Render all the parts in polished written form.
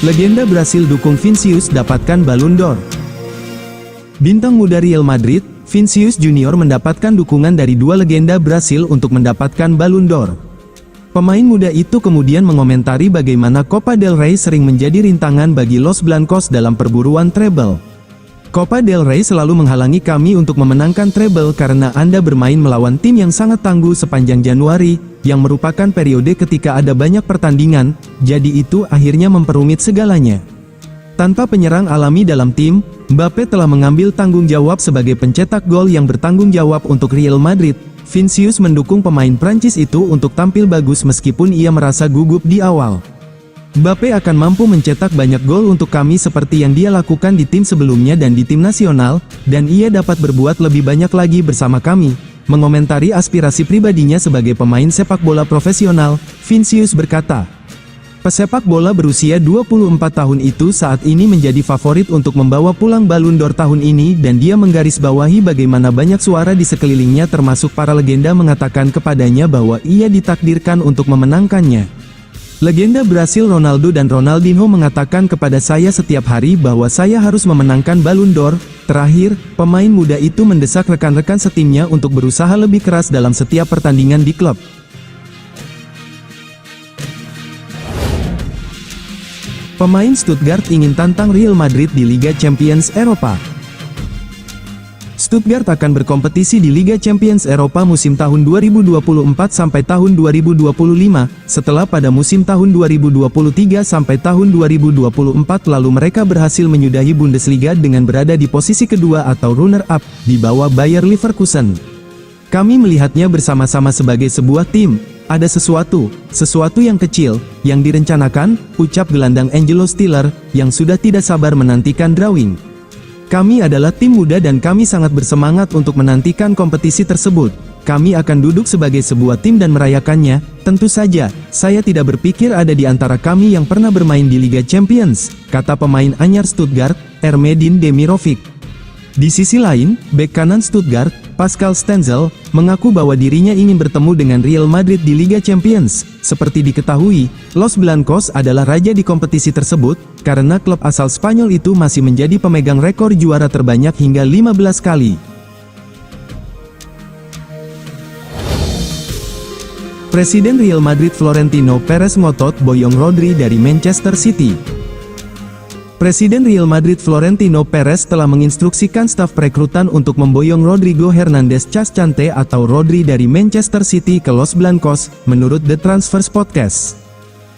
Legenda Brasil dukung Vinícius dapatkan Ballon d'Or. Bintang muda Real Madrid, Vinícius Junior mendapatkan dukungan dari dua legenda Brasil untuk mendapatkan Ballon d'Or. Pemain muda itu kemudian mengomentari bagaimana Copa del Rey sering menjadi rintangan bagi Los Blancos dalam perburuan treble. Copa del Rey selalu menghalangi kami untuk memenangkan treble karena Anda bermain melawan tim yang sangat tangguh sepanjang Januari, yang merupakan periode ketika ada banyak pertandingan, jadi itu akhirnya memperumit segalanya. Tanpa penyerang alami dalam tim, Mbappé telah mengambil tanggung jawab sebagai pencetak gol yang bertanggung jawab untuk Real Madrid. Vinícius mendukung pemain Prancis itu untuk tampil bagus meskipun ia merasa gugup di awal. Mbappé akan mampu mencetak banyak gol untuk kami seperti yang dia lakukan di tim sebelumnya dan di tim nasional, dan ia dapat berbuat lebih banyak lagi bersama kami. Mengomentari aspirasi pribadinya sebagai pemain sepak bola profesional, Vinícius berkata, pesepak bola berusia 24 tahun itu saat ini menjadi favorit untuk membawa pulang Ballon d'Or tahun ini dan dia menggarisbawahi bagaimana banyak suara di sekelilingnya termasuk para legenda mengatakan kepadanya bahwa ia ditakdirkan untuk memenangkannya. Legenda Brasil Ronaldo dan Ronaldinho mengatakan kepada saya setiap hari bahwa saya harus memenangkan Ballon d'Or. Terakhir, pemain muda itu mendesak rekan-rekan setimnya untuk berusaha lebih keras dalam setiap pertandingan di klub. Pemain Stuttgart ingin tantang Real Madrid di Liga Champions Eropa. Stuttgart akan berkompetisi di Liga Champions Eropa musim tahun 2024 sampai tahun 2025, setelah pada musim tahun 2023 sampai tahun 2024 lalu mereka berhasil menyudahi Bundesliga dengan berada di posisi kedua atau runner-up, di bawah Bayer Leverkusen. Kami melihatnya bersama-sama sebagai sebuah tim. Ada sesuatu yang kecil, yang direncanakan, ucap gelandang Angelo Stiller, yang sudah tidak sabar menantikan drawing. Kami adalah tim muda dan kami sangat bersemangat untuk menantikan kompetisi tersebut. Kami akan duduk sebagai sebuah tim dan merayakannya. Tentu saja, saya tidak berpikir ada di antara kami yang pernah bermain di Liga Champions, kata pemain anyar Stuttgart, Ermedin Demirovic. Di sisi lain, bek kanan Stuttgart, Pascal Stenzel, mengaku bahwa dirinya ingin bertemu dengan Real Madrid di Liga Champions. Seperti diketahui, Los Blancos adalah raja di kompetisi tersebut, karena klub asal Spanyol itu masih menjadi pemegang rekor juara terbanyak hingga 15 kali. Presiden Real Madrid Florentino Perez ngotot boyong Rodri dari Manchester City. Presiden Real Madrid Florentino Perez telah menginstruksikan staf perekrutan untuk memboyong Rodrigo Hernandez Cascante atau Rodri dari Manchester City ke Los Blancos, menurut The Transfers Podcast.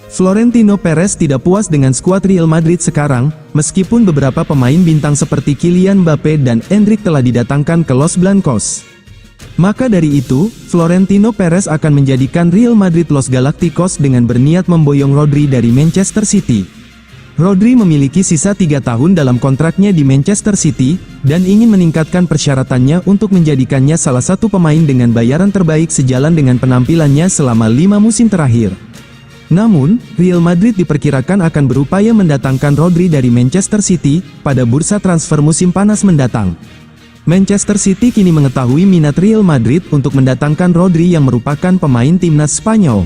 Florentino Perez tidak puas dengan skuad Real Madrid sekarang, meskipun beberapa pemain bintang seperti Kylian Mbappé dan Endrick telah didatangkan ke Los Blancos. Maka dari itu, Florentino Perez akan menjadikan Real Madrid Los Galacticos dengan berniat memboyong Rodri dari Manchester City. Rodri memiliki sisa 3 tahun dalam kontraknya di Manchester City, dan ingin meningkatkan persyaratannya untuk menjadikannya salah satu pemain dengan bayaran terbaik sejalan dengan penampilannya selama 5 musim terakhir. Namun, Real Madrid diperkirakan akan berupaya mendatangkan Rodri dari Manchester City, pada bursa transfer musim panas mendatang. Manchester City kini mengetahui minat Real Madrid untuk mendatangkan Rodri yang merupakan pemain timnas Spanyol.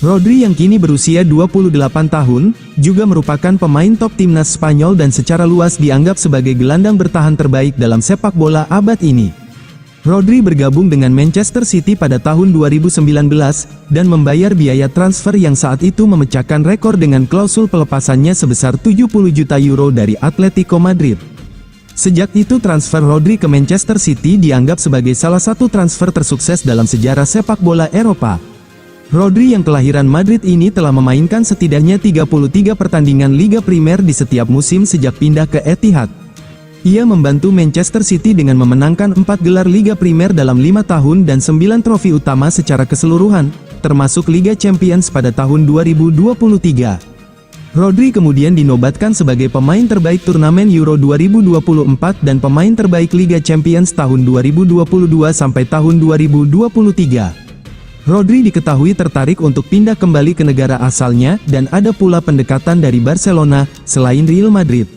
Rodri yang kini berusia 28 tahun, juga merupakan pemain top timnas Spanyol dan secara luas dianggap sebagai gelandang bertahan terbaik dalam sepak bola abad ini. Rodri bergabung dengan Manchester City pada tahun 2019, dan membayar biaya transfer yang saat itu memecahkan rekor dengan klausul pelepasannya sebesar 70 juta euro dari Atletico Madrid. Sejak itu transfer Rodri ke Manchester City dianggap sebagai salah satu transfer tersukses dalam sejarah sepak bola Eropa. Rodri yang kelahiran Madrid ini telah memainkan setidaknya 33 pertandingan Liga Primer di setiap musim sejak pindah ke Etihad. Ia membantu Manchester City dengan memenangkan 4 gelar Liga Primer dalam 5 tahun dan 9 trofi utama secara keseluruhan, termasuk Liga Champions pada tahun 2023. Rodri kemudian dinobatkan sebagai pemain terbaik turnamen Euro 2024 dan pemain terbaik Liga Champions tahun 2022 sampai tahun 2023. Rodri diketahui tertarik untuk pindah kembali ke negara asalnya dan ada pula pendekatan dari Barcelona, selain Real Madrid.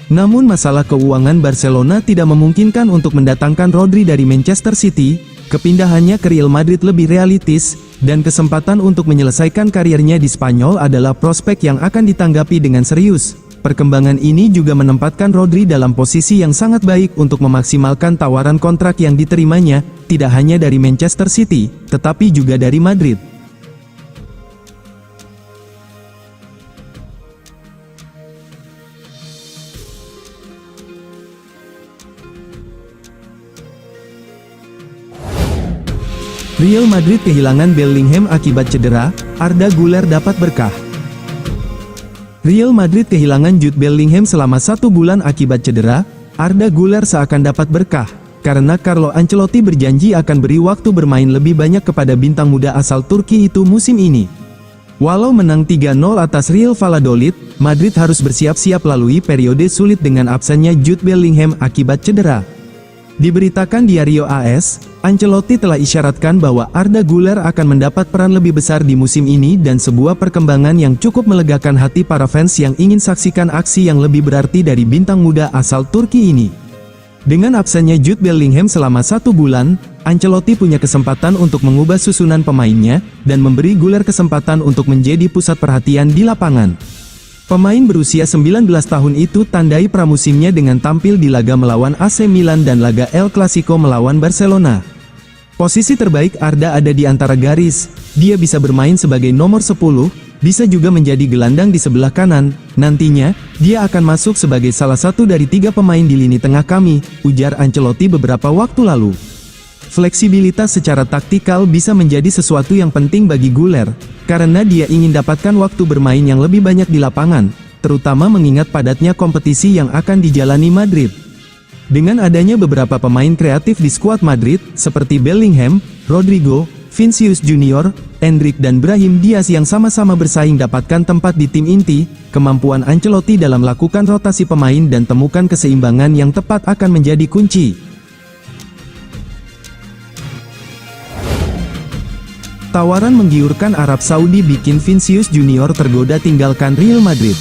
Namun masalah keuangan Barcelona tidak memungkinkan untuk mendatangkan Rodri dari Manchester City. kepindahannya ke Real Madrid lebih realistis, dan kesempatan untuk menyelesaikan karirnya di Spanyol adalah prospek yang akan ditanggapi dengan serius. Perkembangan ini juga menempatkan Rodri dalam posisi yang sangat baik untuk memaksimalkan tawaran kontrak yang diterimanya, tidak hanya dari Manchester City, tetapi juga dari Madrid. Real Madrid kehilangan Bellingham akibat cedera, Arda Güler dapat berkah. Real Madrid kehilangan Jude Bellingham selama 1 bulan akibat cedera, Arda Güler seakan dapat berkah, karena Carlo Ancelotti berjanji akan beri waktu bermain lebih banyak kepada bintang muda asal Turki itu musim ini. Walau menang 3-0 atas Real Valladolid, Madrid harus bersiap-siap lalui periode sulit dengan absennya Jude Bellingham akibat cedera. Diberitakan Diario AS, Ancelotti telah isyaratkan bahwa Arda Güler akan mendapat peran lebih besar di musim ini dan sebuah perkembangan yang cukup melegakan hati para fans yang ingin saksikan aksi yang lebih berarti dari bintang muda asal Turki ini. Dengan absennya Jude Bellingham selama 1 bulan, Ancelotti punya kesempatan untuk mengubah susunan pemainnya, dan memberi Güler kesempatan untuk menjadi pusat perhatian di lapangan. Pemain berusia 19 tahun itu tandai pramusimnya dengan tampil di laga melawan AC Milan dan laga El Clasico melawan Barcelona. Posisi terbaik Arda ada di antara garis, dia bisa bermain sebagai nomor 10, bisa juga menjadi gelandang di sebelah kanan, nantinya, dia akan masuk sebagai salah satu dari 3 pemain di lini tengah kami, ujar Ancelotti beberapa waktu lalu. Fleksibilitas secara taktikal bisa menjadi sesuatu yang penting bagi Güler, karena dia ingin dapatkan waktu bermain yang lebih banyak di lapangan, terutama mengingat padatnya kompetisi yang akan dijalani Madrid. Dengan adanya beberapa pemain kreatif di skuad Madrid, seperti Bellingham, Rodrigo, Vinicius Junior, Endrick dan Brahim Diaz yang sama-sama bersaing dapatkan tempat di tim inti, kemampuan Ancelotti dalam melakukan rotasi pemain dan temukan keseimbangan yang tepat akan menjadi kunci. Tawaran menggiurkan Arab Saudi bikin Vinicius Junior tergoda tinggalkan Real Madrid.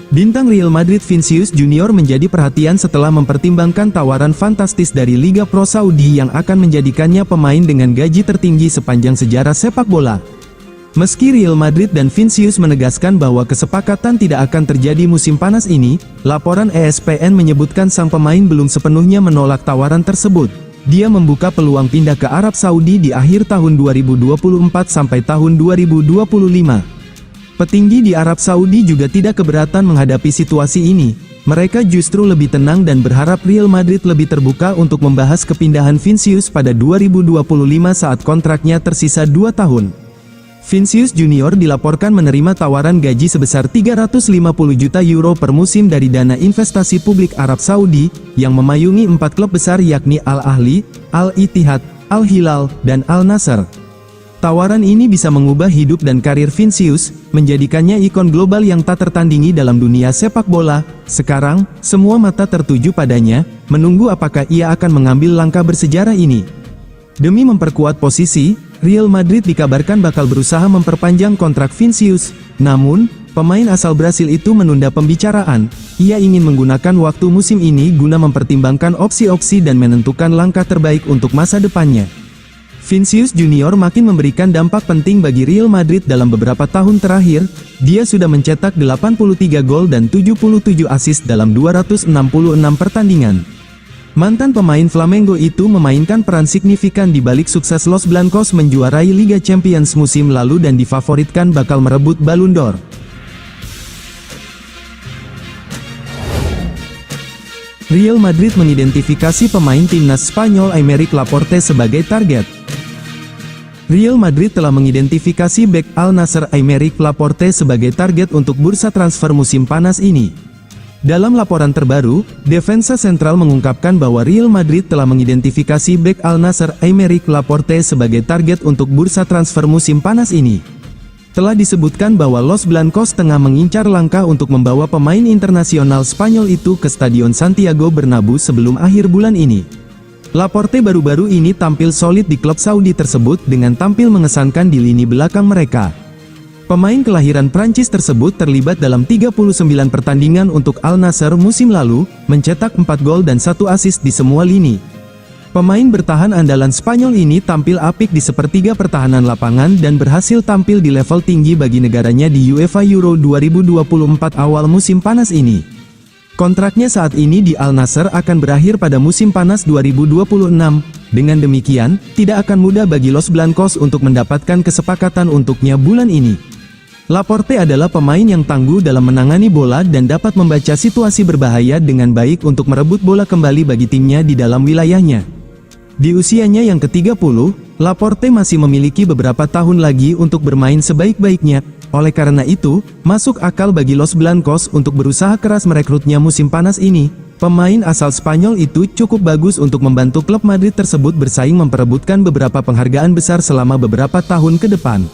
Bintang Real Madrid Vinicius Junior menjadi perhatian setelah mempertimbangkan tawaran fantastis dari Liga Pro Saudi yang akan menjadikannya pemain dengan gaji tertinggi sepanjang sejarah sepak bola. Meski Real Madrid dan Vinicius menegaskan bahwa kesepakatan tidak akan terjadi musim panas ini, laporan ESPN menyebutkan sang pemain belum sepenuhnya menolak tawaran tersebut. Dia membuka peluang pindah ke Arab Saudi di akhir tahun 2024 sampai tahun 2025. Petinggi di Arab Saudi juga tidak keberatan menghadapi situasi ini. Mereka justru lebih tenang dan berharap Real Madrid lebih terbuka untuk membahas kepindahan Vinicius pada 2025 saat kontraknya tersisa 2 tahun. Vinicius Junior dilaporkan menerima tawaran gaji sebesar 350 juta euro per musim dari dana investasi publik Arab Saudi, yang memayungi 4 klub besar yakni Al-Ahli, Al-Ittihad, Al-Hilal, dan Al-Nassr. Tawaran ini bisa mengubah hidup dan karir Vinicius, menjadikannya ikon global yang tak tertandingi dalam dunia sepak bola. Sekarang, semua mata tertuju padanya, menunggu apakah ia akan mengambil langkah bersejarah ini. Demi memperkuat posisi, Real Madrid dikabarkan bakal berusaha memperpanjang kontrak Vinicius. Namun, pemain asal Brasil itu menunda pembicaraan. Ia ingin menggunakan waktu musim ini guna mempertimbangkan opsi-opsi dan menentukan langkah terbaik untuk masa depannya. Vinicius Junior makin memberikan dampak penting bagi Real Madrid dalam beberapa tahun terakhir. Dia sudah mencetak 83 gol dan 77 assist dalam 266 pertandingan. Mantan pemain Flamengo itu memainkan peran signifikan di balik sukses Los Blancos menjuarai Liga Champions musim lalu dan difavoritkan bakal merebut Ballon d'Or. Real Madrid mengidentifikasi pemain timnas Spanyol Aymeric Laporte sebagai target. Real Madrid telah mengidentifikasi bek Al-Nassr Aymeric Laporte sebagai target untuk bursa transfer musim panas ini. Dalam laporan terbaru, Defensa Sentral mengungkapkan bahwa Real Madrid telah mengidentifikasi bek Al-Nassr Aymeric Laporte sebagai target untuk bursa transfer musim panas ini. Telah disebutkan bahwa Los Blancos tengah mengincar langkah untuk membawa pemain internasional Spanyol itu ke Stadion Santiago Bernabeu sebelum akhir bulan ini. Laporte baru-baru ini tampil solid di klub Saudi tersebut dengan tampil mengesankan di lini belakang mereka. Pemain kelahiran Prancis tersebut terlibat dalam 39 pertandingan untuk Al-Nassr musim lalu, mencetak 4 gol dan 1 assist di semua lini. Pemain bertahan andalan Spanyol ini tampil apik di sepertiga pertahanan lapangan dan berhasil tampil di level tinggi bagi negaranya di UEFA Euro 2024 awal musim panas ini. Kontraknya saat ini di Al Nassr akan berakhir pada musim panas 2026. Dengan demikian, tidak akan mudah bagi Los Blancos untuk mendapatkan kesepakatan untuknya bulan ini. Laporte adalah pemain yang tangguh dalam menangani bola dan dapat membaca situasi berbahaya dengan baik untuk merebut bola kembali bagi timnya di dalam wilayahnya. Di usianya yang ke-30, Laporte masih memiliki beberapa tahun lagi untuk bermain sebaik-baiknya. Oleh karena itu, masuk akal bagi Los Blancos untuk berusaha keras merekrutnya musim panas ini. Pemain asal Spanyol itu cukup bagus untuk membantu klub Madrid tersebut bersaing memperebutkan beberapa penghargaan besar selama beberapa tahun ke depan.